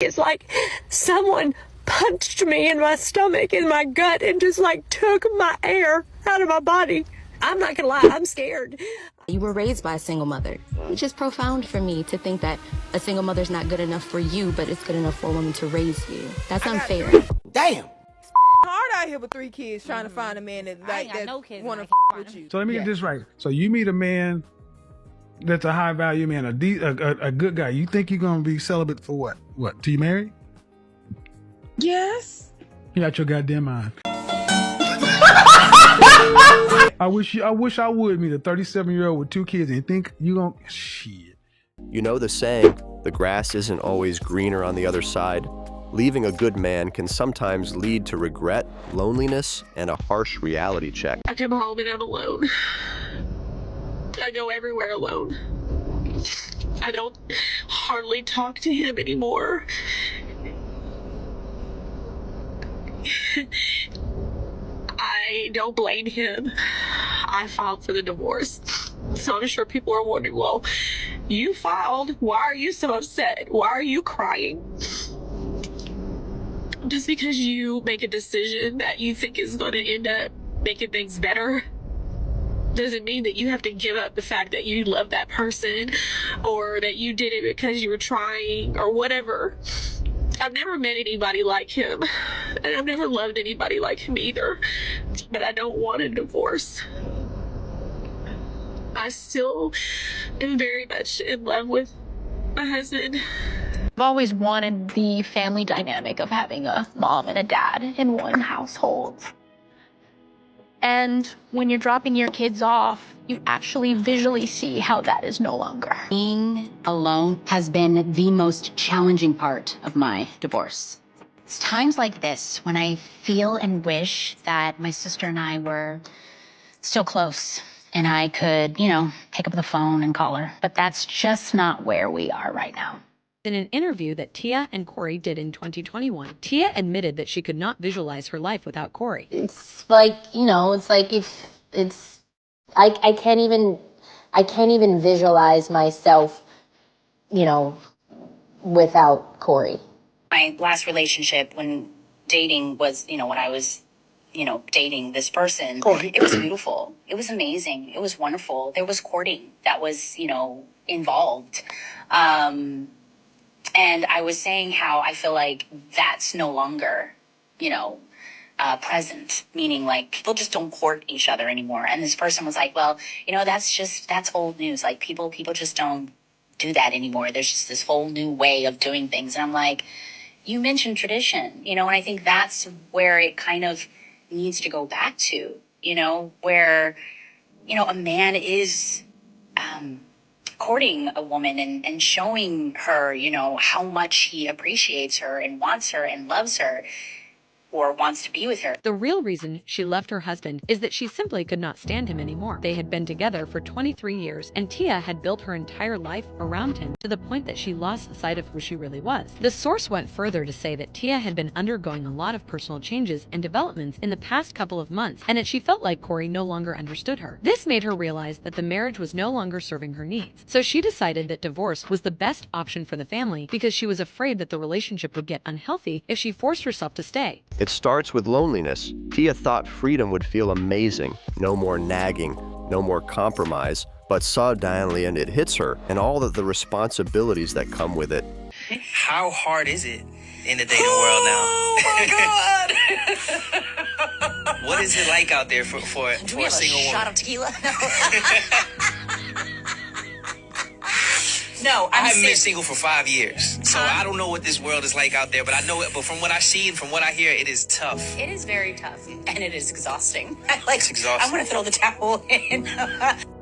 It's like someone punched me in my stomach, in my gut, and just like took my air out of my body. I'm not gonna lie, I'm scared. You were raised by a single mother, which is profound for me to think that a single mother's not good enough for you, but it's good enough for a woman to raise you. That's unfair. Damn. Hard out here with 3 kids trying to find a man that like that want to with you. So let me get this right. So you meet a man that's a high value man, a good guy. You think you're gonna be celibate for what? What? Till you married? Yes. You got your goddamn mind. I wish I would meet a 37-year-old with 2 kids and think you gon' shit. You know the saying, the grass isn't always greener on the other side. Leaving a good man can sometimes lead to regret, loneliness, and a harsh reality check. I come home and I'm alone. I go everywhere alone. I don't hardly talk to him anymore. I don't blame him. I filed for the divorce. So I'm sure people are wondering, well, you filed. Why are you so upset? Why are you crying? Just because you make a decision that you think is going to end up making things better doesn't mean that you have to give up the fact that you love that person or that you did it because you were trying or whatever. I've never met anybody like him, and I've never loved anybody like him either, but I don't want a divorce. I still am very much in love with my husband. I've always wanted the family dynamic of having a mom and a dad in one household. And when you're dropping your kids off, you actually visually see how that is no longer. Being alone has been the most challenging part of my divorce. It's times like this when I feel and wish that my sister and I were still close and I could, pick up the phone and call her. But that's just not where we are right now. In an interview that Tia and Corey did in 2021, Tia admitted that she could not visualize her life without Corey. It's like, I can't even visualize myself, without Corey. My last relationship when dating was, when I was, dating this person, Corey. It was beautiful. It was amazing. It was wonderful. There was courting that was, involved. And I was saying how I feel like that's no longer, present, meaning like people just don't court each other anymore. And this person was like, well, that's old news. Like people just don't do that anymore. There's just this whole new way of doing things. And I'm like, you mentioned tradition, and I think that's where it kind of needs to go back to, where, a man is, courting a woman and showing her, how much he appreciates her and wants her and loves her or wants to be with her. The real reason she left her husband is that she simply could not stand him anymore. They had been together for 23 years, and Tia had built her entire life around him to the point that she lost sight of who she really was. The source went further to say that Tia had been undergoing a lot of personal changes and developments in the past couple of months, and that she felt like Corey no longer understood her. This made her realize that the marriage was no longer serving her needs. So she decided that divorce was the best option for the family because she was afraid that the relationship would get unhealthy if she forced herself to stay. It starts with loneliness. Tia thought freedom would feel amazing. No more nagging, no more compromise. But suddenly it hits her and all of the responsibilities that come with it. How hard is it in the dating world now? Oh my God! What is it like out there for a single woman? Shot of tequila? No, I haven't been single for 5 years, so I don't know what this world is like out there, but I know it. But from what I see and from what I hear, it is tough. It is very tough, and it is exhausting. It's exhausting. I want to throw the towel in.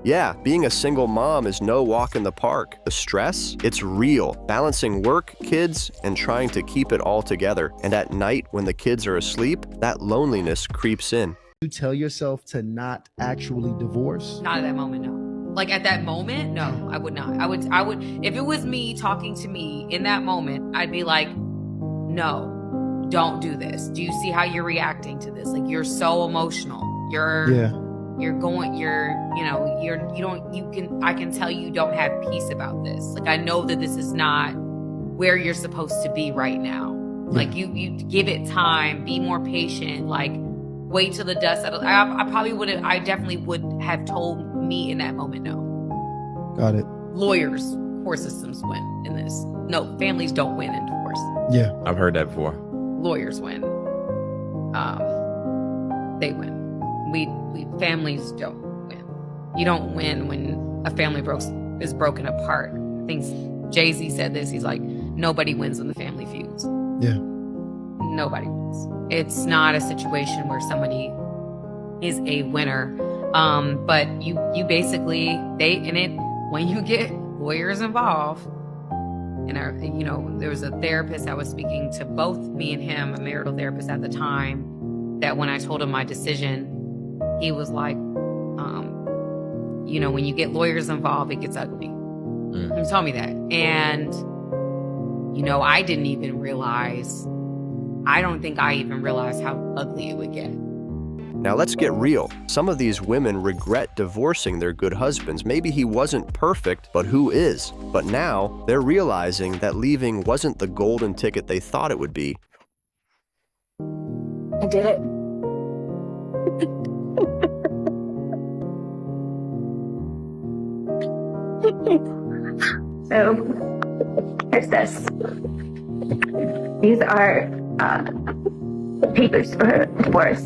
Yeah, being a single mom is no walk in the park. The stress, it's real. Balancing work, kids, and trying to keep it all together. And at night, when the kids are asleep, that loneliness creeps in. You tell yourself to not actually divorce? Not at that moment, no. Like at that moment, no, I would not. I would, if it was me talking to me in that moment, I'd be like, no, don't do this. Do you see how you're reacting to this? Like, you're so emotional. I can tell you don't have peace about this. Like, I know that this is not where you're supposed to be right now. Like you give it time, be more patient, like wait till the dust settles. I definitely would have told me in that moment no. Got it. Lawyers, court systems win in this. No, families don't win in divorce. Yeah. I've heard that before. Lawyers win. They win. We families don't win. You don't win when a family is broken apart. I think Jay-Z said this. He's like, nobody wins when the family feuds. Yeah. Nobody wins. It's not a situation where somebody is a winner. But you basically, when you get lawyers involved, and there was a therapist that was speaking to both me and him, a marital therapist at the time, that when I told him my decision, he was like, when you get lawyers involved, it gets ugly. He told me that. And, I didn't even realize, I don't think I even realized how ugly it would get. Now let's get real. Some of these women regret divorcing their good husbands. Maybe he wasn't perfect, but who is? But now they're realizing that leaving wasn't the golden ticket they thought it would be. I did it. So, here's this. These are papers for divorce.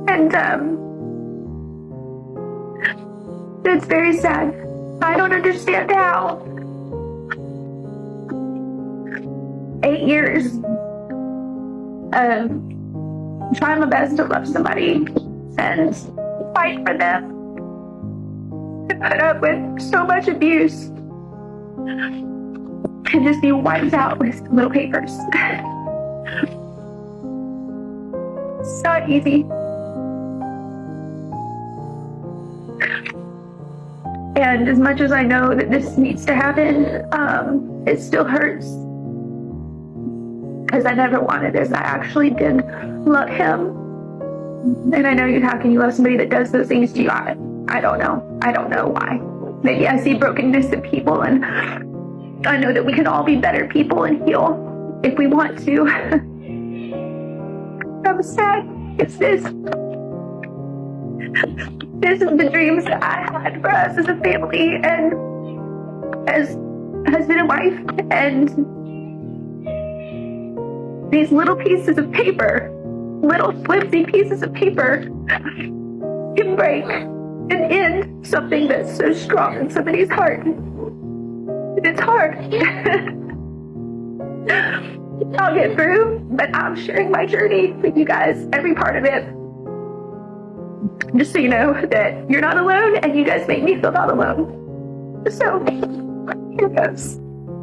And it's very sad. I don't understand how. 8 years trying my best to love somebody and fight for them. To put up with so much abuse and just be wiped out with little papers. It's not easy. And as much as I know that this needs to happen, it still hurts. Because I never wanted this. I actually did love him. And I know how can you love somebody that does those things to you? I don't know. I don't know why. Maybe I see brokenness in people, and I know that we can all be better people and heal if we want to. I'm sad. It's this. This is the dreams that I had for us as a family and as husband and wife. And these little pieces of paper, little flimsy pieces of paper, can break and end something that's so strong in somebody's heart. And it's hard. I'll get through, but I'm sharing my journey with you guys, every part of it. Just so you know that you're not alone, and you guys make me feel not alone. So, here goes.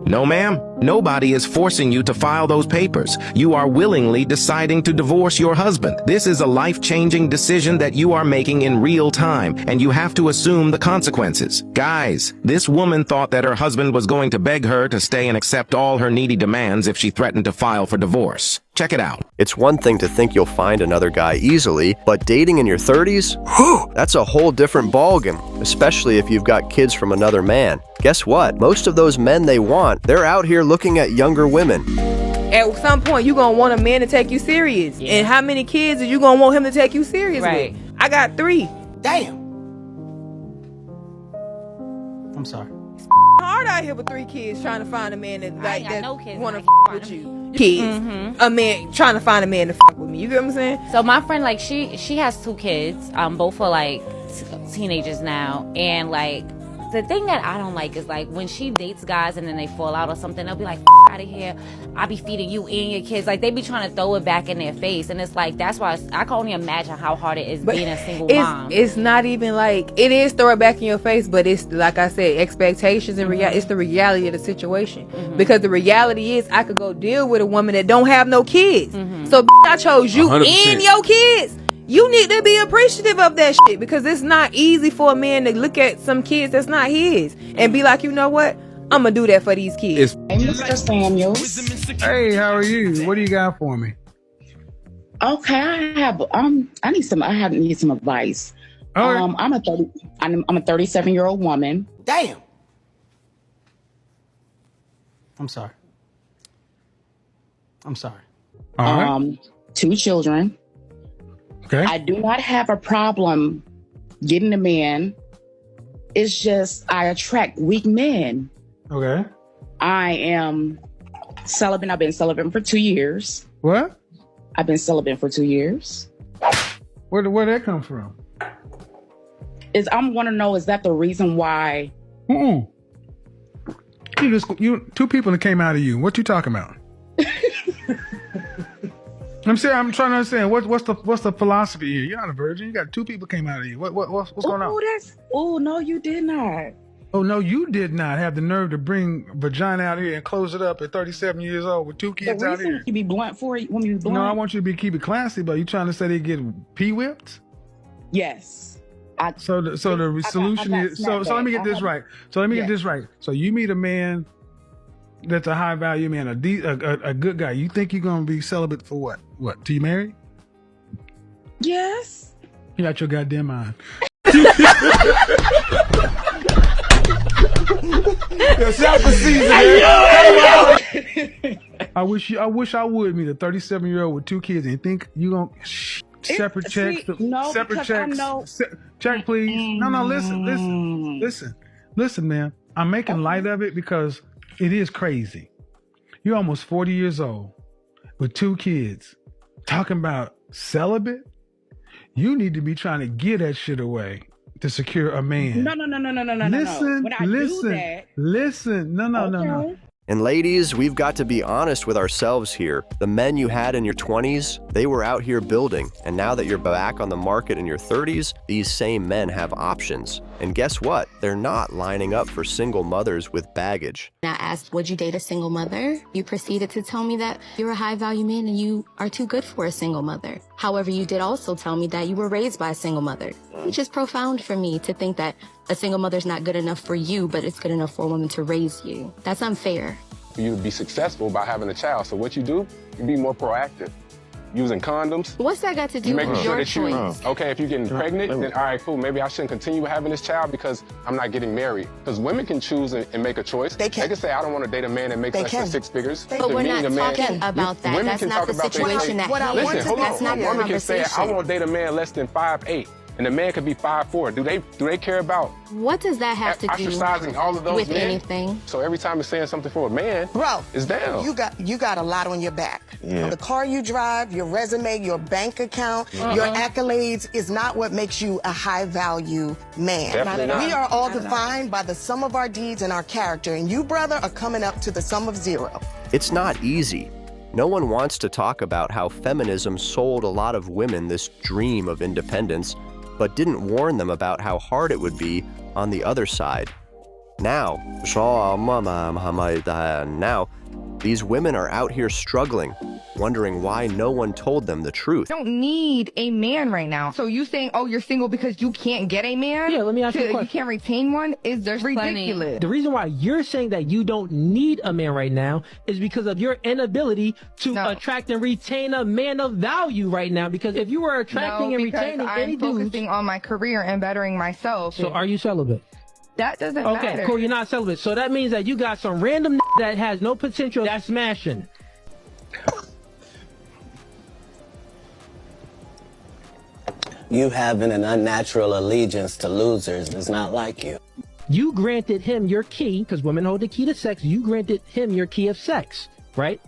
No, ma'am. Nobody is forcing you to file those papers. You are willingly deciding to divorce your husband. This is a life-changing decision that you are making in real time, and you have to assume the consequences. Guys, this woman thought that her husband was going to beg her to stay and accept all her needy demands if she threatened to file for divorce. Check it out. It's one thing to think you'll find another guy easily, but dating in your 30s? Whew, that's a whole different ballgame, especially if you've got kids from another man. Guess what? Most of those men they want, they're out here looking at younger women. At some point, you're going to want a man to take you serious. Yeah. And how many kids are you going to want him to take you serious with? I got 3. Damn. I'm sorry. It's hard out here with 3 kids trying to find a man that want to with you. Kids. A man trying to find a man to fuck with me. You get what I'm saying? So my friend, like, she has 2 kids. Both are like teenagers now, and like the thing that I don't like is like when she dates guys and then they fall out or something, they'll be like, out of here, I be feeding you and your kids. Like they be trying to throw it back in their face, and it's like that's why I can only imagine how hard it is being a single mom. It's not even like it is throw it back in your face, but it's like I said, expectations and it's the reality of the situation. Because the reality is I could go deal with a woman that don't have no kids. So I chose you 100%. And your kids. You need to be appreciative of that shit, because it's not easy for a man to look at some kids that's not his and be like, you know what? I'm gonna do that for these kids. Hey, Mr. Samuels. Hey, how are you? What do you got for me? Okay, I need some advice. Right. I'm a 37-year-old woman. Damn. I'm sorry. All right. 2 children. Okay. I do not have a problem getting a man. It's just I attract weak men. Okay. I am celibate. I've been celibate for 2 years. What? I've been celibate for 2 years. Where'd that come from? I want to know, is that the reason why? You 2 people that came out of you. What you talking about? I'm trying to understand what's the philosophy here. You're not a virgin. You got 2 people came out of you. What's going on? Oh no, you did not. Oh no, you did not have the nerve to bring vagina out here and close it up at 37 years old with 2 kids out here. You be blunt for it? Want me to be blunt? No, I want you to keep it classy. But you trying to say they get pee whipped? Yes. So the solution is so let me get this right. So you meet a man that's a high value man, a good guy. You think you're gonna be celibate for what? What? Till you married? Yes. You got your goddamn mind. I wish I would meet a 37-year-old with 2 kids and think you gonna separate checks. Check please. No, listen, man. I'm making light of it because it is crazy. You're almost 40 years old with 2 kids talking about celibate. You need to be trying to get that shit away to secure a man. No. Listen. No. And ladies, we've got to be honest with ourselves here. The men you had in your 20s, they were out here building. And now that you're back on the market in your 30s, these same men have options. And guess what? They're not lining up for single mothers with baggage. I asked, would you date a single mother? You proceeded to tell me that you're a high value man and you are too good for a single mother. However, you did also tell me that you were raised by a single mother, which is profound for me to think that a single mother's not good enough for you, but it's good enough for a woman to raise you. That's unfair. You be successful by having a child. So what you do, you be more proactive. Using condoms. What's that got to do with your choice? Okay, if you're getting pregnant, then all right, cool. Maybe I shouldn't continue having this child because I'm not getting married. Because women can choose and make a choice. They can say, I don't want to date a man that makes less than 6 figures. But we're not talking about that. Women That's can not talk the about situation that Listen, hold That's on. not your Women can say, conversation. I won't date a man less than 5'8". And the man could be 5'4". Do they care about What does that have to do ostracizing all of those with men? anything? So every time it's saying something for a man, bro, it's down. You got a lot on your back. Yeah. The car you drive, your resume, your bank account, your accolades is not what makes you a high value man. Definitely not. We are all defined by the sum of our deeds and our character, and you, brother, are coming up to the sum of 0. It's not easy. No one wants to talk about how feminism sold a lot of women this dream of independence, but didn't warn them about how hard it would be on the other side. Now, these women are out here struggling, wondering why no one told them the truth. You don't need a man right now. So you saying, oh, you're single because you can't get a man? Yeah, let me ask you a question. You can't retain one? Is just ridiculous. The reason why you're saying that you don't need a man right now is because of your inability to attract and retain a man of value right now. Because if you were attracting and retaining any dudes... I'm focusing on my career and bettering myself. So are you celibate? That doesn't matter. Okay, cool, you're not celibate. So that means that you got some random that has no potential that's smashing. You having an unnatural allegiance to losers is not like you. You granted him your key, because women hold the key to sex, you granted him your key of sex, right?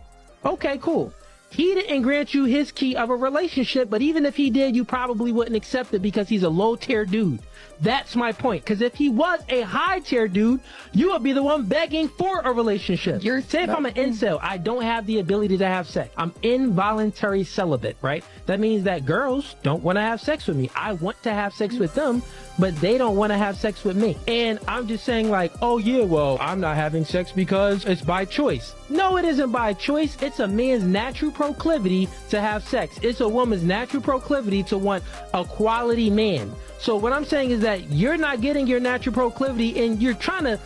Okay, cool. He didn't grant you his key of a relationship, but even if he did, you probably wouldn't accept it because he's a low-tier dude. That's my point. Because if he was a high-tier dude, you would be the one begging for a relationship. Say if I'm an incel, I don't have the ability to have sex. I'm involuntary celibate, right? That means that girls don't want to have sex with me. I want to have sex with them, but they don't want to have sex with me. And I'm just saying like, oh yeah, well, I'm not having sex because it's by choice. No, it isn't by choice. It's a man's natural proclivity to have sex. It's a woman's natural proclivity to want a quality man. So what I'm saying is that you're not getting your natural proclivity and you're trying to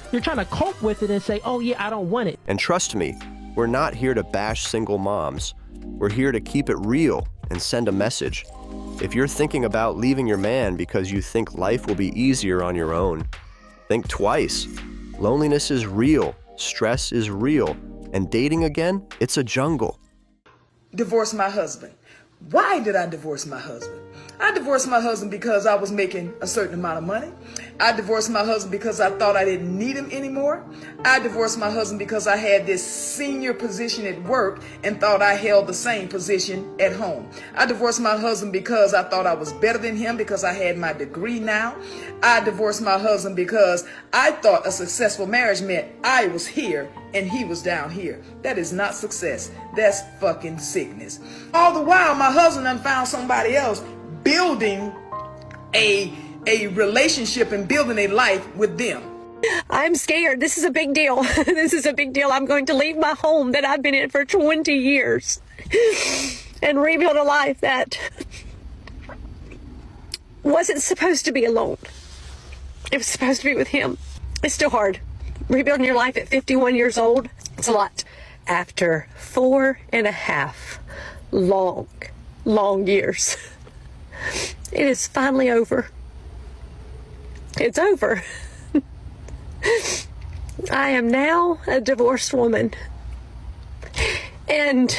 cope with it and say, oh yeah, I don't want it. And trust me, we're not here to bash single moms. We're here to keep it real and send a message. If you're thinking about leaving your man because you think life will be easier on your own, think twice. Loneliness is real, stress is real, And dating again, it's a jungle. Divorce my husband. Why did I divorce my husband? I divorced my husband because I was making a certain amount of money. I divorced my husband because I thought I didn't need him anymore. I divorced my husband because I had this senior position at work and thought I held the same position at home. I divorced my husband because I thought I was better than him because I had my degree now. I divorced my husband because I thought a successful marriage meant I was here and he was down here. That is not success. That's fucking sickness. All the while, my husband done found somebody else building a relationship and building a life with them. I'm scared. This is a big deal. This is a big deal. I'm going to leave my home that I've been in for 20 years and rebuild a life that wasn't supposed to be alone. It was supposed to be with him. It's still hard. Rebuilding your life at 51 years old, it's a lot. After 4.5 long years, it is finally over. It's over. I am now a divorced woman. And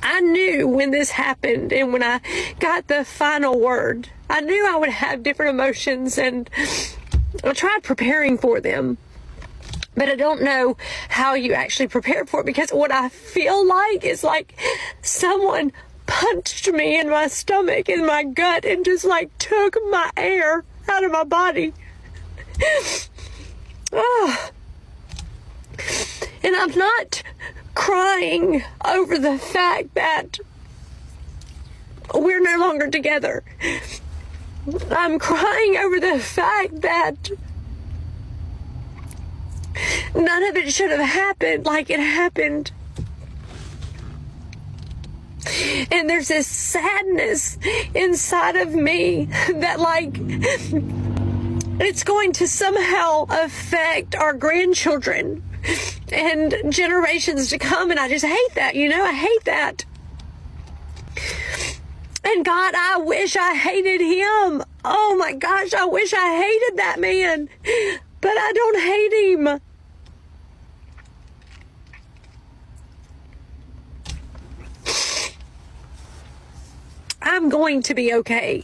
I knew when this happened and when I got the final word, I knew I would have different emotions, and I tried preparing for them. But I don't know how you actually prepare for it, because what I feel like is like someone punched me in my stomach, in my gut, and just like took my air out of my body. And I'm not crying over the fact that we're no longer together. I'm crying over the fact that none of it should have happened like it happened. And there's this sadness inside of me that, like, it's going to somehow affect our grandchildren and generations to come. And I just hate that, I hate that. And God, I wish I hated him. Oh my gosh, I wish I hated that man. But I don't hate him. I'm going to be okay.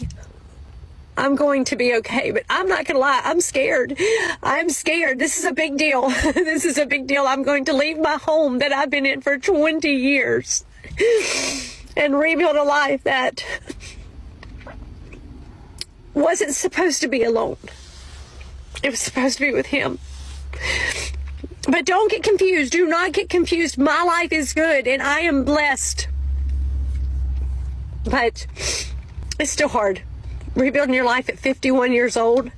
I'm going to be okay, but I'm not going to lie. I'm scared. I'm scared. This is a big deal. This is a big deal. I'm going to leave my home that I've been in for 20 years and rebuild a life that wasn't supposed to be alone. It was supposed to be with him. But don't get confused. Do not get confused. My life is good and I am blessed. But it's still hard. Rebuilding your life at 51 years old.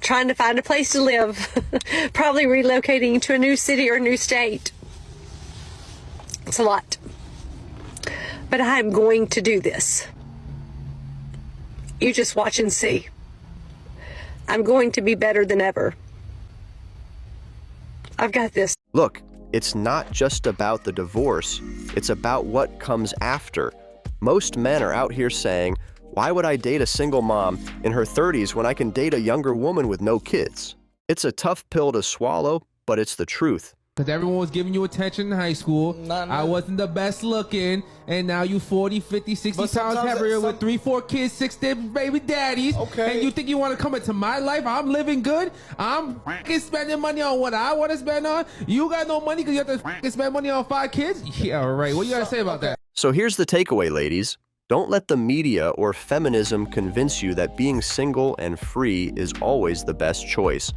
Trying to find a place to live. Probably relocating to a new city or a new state. It's a lot. But I'm going to do this. You just watch and see. I'm going to be better than ever. I've got this. Look, it's not just about the divorce. It's about what comes after. Most men are out here saying, why would I date a single mom in her 30s when I can date a younger woman with no kids? It's a tough pill to swallow, but it's the truth. Because everyone was giving you attention in high school. I wasn't the best looking. And now you 40, 50, 60 pounds heavier with 3, 4 kids, 6 baby daddies. Okay. And you think you want to come into my life? I'm living good. I'm spending money on what I want to spend on. You got no money because you have to spend money on 5 kids? Yeah, all right. What you got to say about that? So here's the takeaway, ladies. Don't let the media or feminism convince you that being single and free is always the best choice.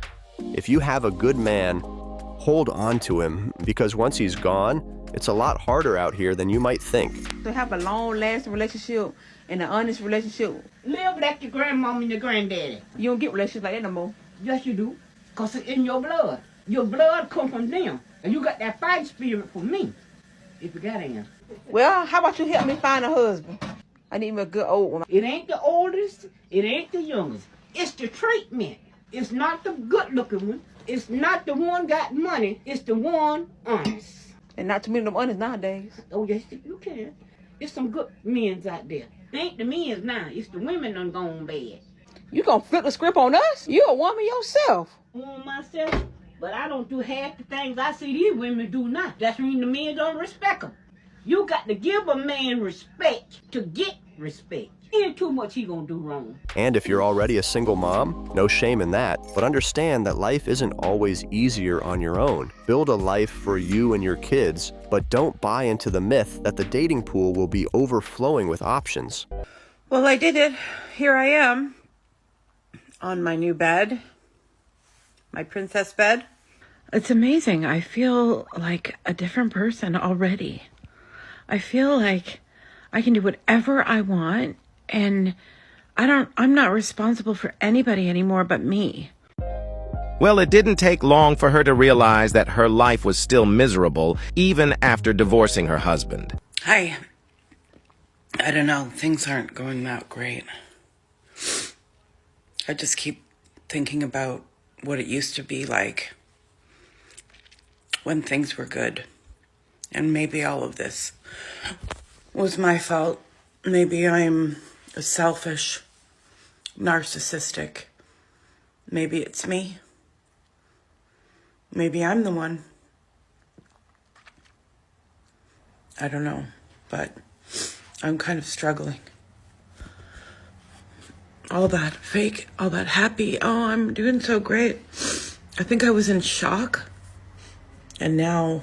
If you have a good man, hold on to him, because once he's gone, it's a lot harder out here than you might think. To have a long-lasting relationship and an honest relationship, live like your grandmama and your granddaddy. You don't get relationships like that no more. Yes, you do, because it's in your blood. Your blood comes from them, and you got that fight spirit for me, if you got any. Well, how about you help me find a husband? I need me a good old one. It ain't the oldest, it ain't the youngest. It's the treatment. It's not the good-looking one. It's not the one got money. It's the one honest. And not too many of them honest nowadays. Oh, yes, you can. There's some good men's out there. It ain't the men's now. It's the women done gone bad. You gonna flip the script on us? You a woman yourself. On myself? But I don't do half the things I see these women do now. That's when the men don't respect them. You got to give a man respect to get respect. Ain't too much he gonna do wrong. And if you're already a single mom, no shame in that, but understand that life isn't always easier on your own. Build a life for you and your kids, but don't buy into the myth that the dating pool will be overflowing with options. Well, I did it. Here I am on my new bed, my princess bed. It's amazing. I feel like a different person already. I feel like I can do whatever I want, and I'm not responsible for anybody anymore but me. Well, it didn't take long for her to realize that her life was still miserable even after divorcing her husband. I don't know. Things aren't going that great. I just keep thinking about what it used to be like when things were good. And maybe all of this was my fault. Maybe I'm a selfish, narcissistic. Maybe it's me. Maybe I'm the one. I don't know, but I'm kind of struggling. All that fake, all that happy, oh, I'm doing so great. I think I was in shock. And now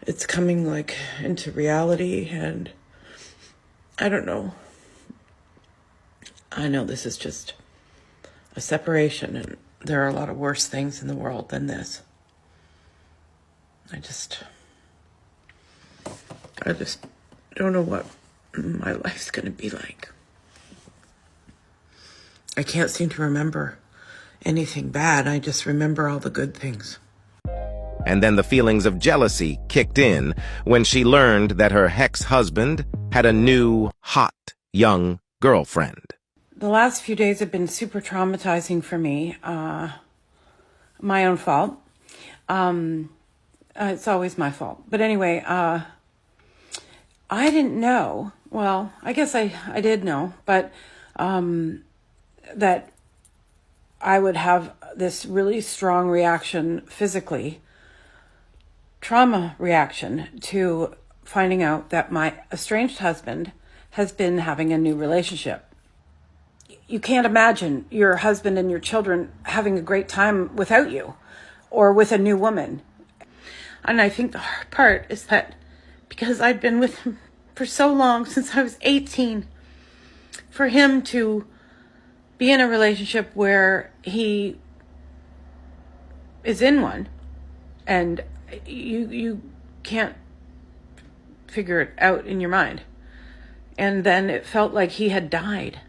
it's coming like into reality, and I don't know. I know this is just a separation, and there are a lot of worse things in the world than this. I just don't know what my life's gonna be like. I can't seem to remember anything bad. I just remember all the good things. And then the feelings of jealousy kicked in when she learned that her ex-husband had a new, hot, young girlfriend. The last few days have been super traumatizing for me. My own fault. It's always my fault. But anyway, I didn't know. Well, I guess I did know, but that I would have this really strong reaction physically, trauma reaction, to finding out that my estranged husband has been having a new relationship. You can't imagine your husband and your children having a great time without you or with a new woman. And I think the hard part is that because I'd been with him for so long, since I was 18, for him to be in a relationship where he is in one and you can't figure it out in your mind. And then it felt like he had died.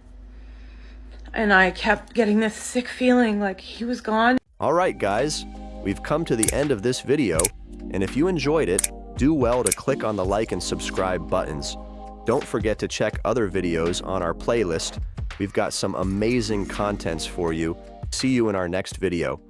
And I kept getting this sick feeling like he was gone. All right, guys, we've come to the end of this video, and if you enjoyed it, do well to click on the like and subscribe buttons. Don't forget to check other videos on our playlist. We've got some amazing contents for you. See you in our next video.